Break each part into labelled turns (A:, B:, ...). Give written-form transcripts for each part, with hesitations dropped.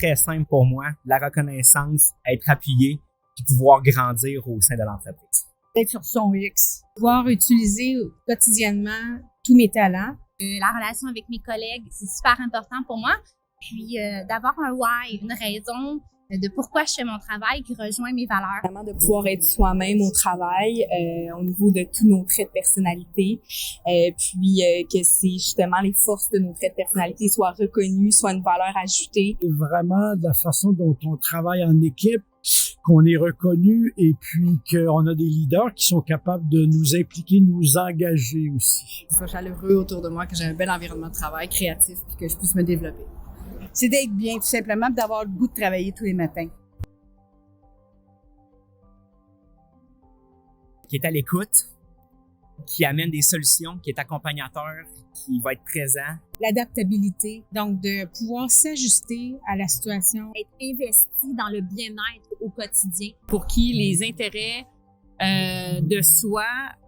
A: très simple pour moi, la reconnaissance, être appuyé, puis pouvoir grandir au sein de l'entreprise.
B: D'être sur son X, pouvoir utiliser quotidiennement tous mes talents.
C: La relation avec mes collègues, c'est super important pour moi. Puis d'avoir un why, une raison de pourquoi je fais mon travail qui rejoint mes valeurs.
D: Vraiment de pouvoir être soi-même au travail, au niveau de tous nos traits de personnalité, puis que c'est justement les forces de nos traits de personnalité soient reconnues, soient une valeur ajoutée.
E: Vraiment de la façon dont on travaille en équipe, qu'on est reconnu et puis qu'on a des leaders qui sont capables de nous impliquer, nous engager aussi.
F: Que je sois chaleureux autour de moi, que j'ai un bel environnement de travail créatif puis que je puisse me développer.
B: C'est d'être bien, tout simplement, d'avoir le goût de travailler tous les matins.
A: Qui est à l'écoute, qui amène des solutions, qui est accompagnateur, qui va être présent.
B: L'adaptabilité, donc de pouvoir s'ajuster à la situation.
C: Être investi dans le bien-être au quotidien.
G: Pour qui les intérêts de soi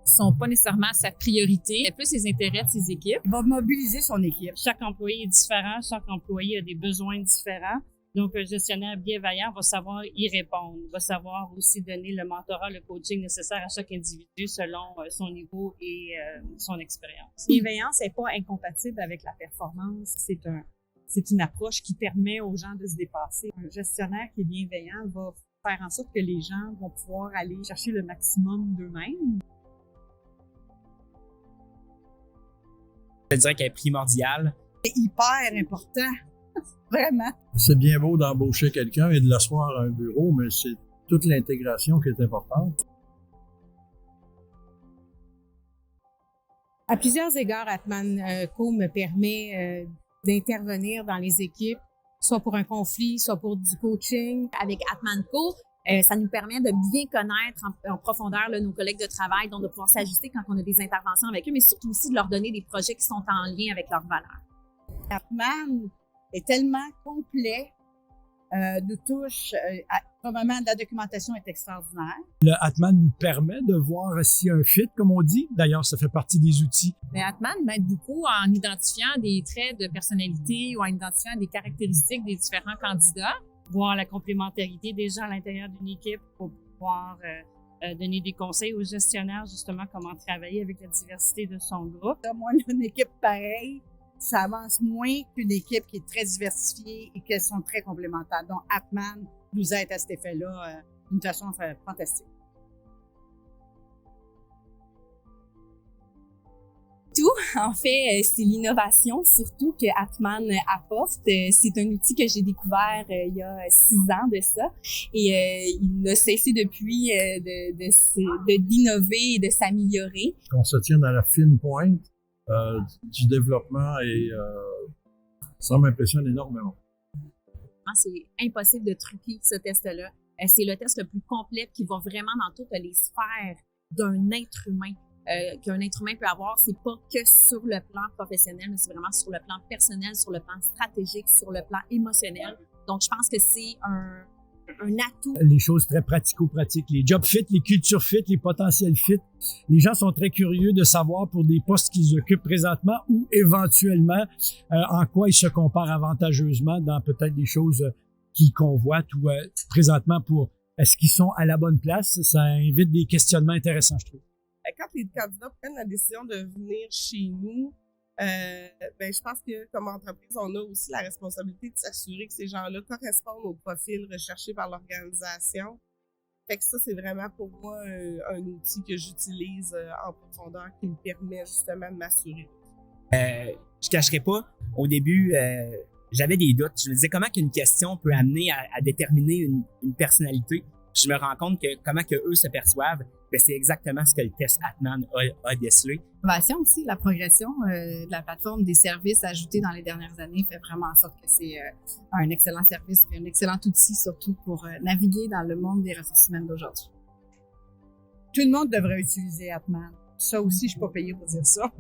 G: sont pas nécessairement sa priorité, mais plus les intérêts de ses équipes.
B: Il va mobiliser son équipe.
H: Chaque employé est différent, chaque employé a des besoins différents. Donc, un gestionnaire bienveillant va savoir y répondre, va savoir aussi donner le mentorat, le coaching nécessaire à chaque individu selon son niveau et son expérience.
F: Bienveillance n'est pas incompatible avec la performance. C'est une approche qui permet aux gens de se dépasser. Un gestionnaire qui est bienveillant va faire en sorte que les gens vont pouvoir aller chercher le maximum d'eux-mêmes.
A: Je dirais qu'elle est primordiale.
B: C'est hyper important, vraiment.
E: C'est bien beau d'embaucher quelqu'un et de l'asseoir à un bureau, mais c'est toute l'intégration qui est importante.
B: À plusieurs égards, Atman Co me permet d'intervenir dans les équipes, soit pour un conflit, soit pour du coaching.
C: Avec Atman Co, ça nous permet de bien connaître en profondeur là, nos collègues de travail, donc de pouvoir s'ajuster quand on a des interventions avec eux, mais surtout aussi de leur donner des projets qui sont en lien avec leurs valeurs.
B: Atman est tellement complet, nous touche, probablement la documentation est extraordinaire.
E: Le Atman nous permet de voir s'il y a un fit, comme on dit. D'ailleurs, ça fait partie des outils.
G: Mais Atman m'aide beaucoup en identifiant des traits de personnalité ou en identifiant des caractéristiques des différents candidats.
H: Voir la complémentarité des gens à l'intérieur d'une équipe pour pouvoir donner des conseils aux gestionnaires, justement, comment travailler avec la diversité de son groupe.
B: Moi, une équipe pareille, ça avance moins qu'une équipe qui est très diversifiée et qui sont très complémentaires. Donc, Atman nous aide à cet effet-là d'une façon fantastique.
D: En fait, c'est l'innovation surtout que Atman apporte. C'est un outil que j'ai découvert il y a 6 ans de ça et il n'a cessé depuis d'innover et de s'améliorer.
E: On se tient à la fine pointe du développement et ça m'impressionne énormément.
C: C'est impossible de truquer ce test-là. C'est le test le plus complet qui va vraiment dans toutes les sphères d'un être humain. Qu'un être humain peut avoir, c'est pas que sur le plan professionnel, mais c'est vraiment sur le plan personnel, sur le plan stratégique, sur le plan émotionnel. Donc, je pense que c'est un atout.
E: Les choses très pratico-pratiques, les job fit, les culture fit, les potentiels fit. Les gens sont très curieux de savoir pour des postes qu'ils occupent présentement ou éventuellement en quoi ils se comparent avantageusement dans peut-être des choses qu'ils convoitent ou présentement pour est-ce qu'ils sont à la bonne place. Ça invite des questionnements intéressants, je trouve.
I: Quand les candidats prennent la décision de venir chez nous, je pense que comme entreprise, on a aussi la responsabilité de s'assurer que ces gens-là correspondent au profil recherché par l'organisation. Fait que ça, c'est vraiment pour moi un outil que j'utilise en profondeur qui me permet justement de m'assurer.
A: Je cacherai pas, au début, j'avais des doutes. Je me disais comment qu'une question peut amener à déterminer une personnalité. Je me rends compte que comment que eux se perçoivent, c'est exactement ce que le test Atman a décelé.
F: L'innovation aussi, la progression de la plateforme des services ajoutés dans les dernières années fait vraiment en sorte que c'est un excellent service et un excellent outil surtout pour naviguer dans le monde des ressources humaines d'aujourd'hui.
B: Tout le monde devrait utiliser Atman. Ça aussi, je suis pas payée pour dire ça.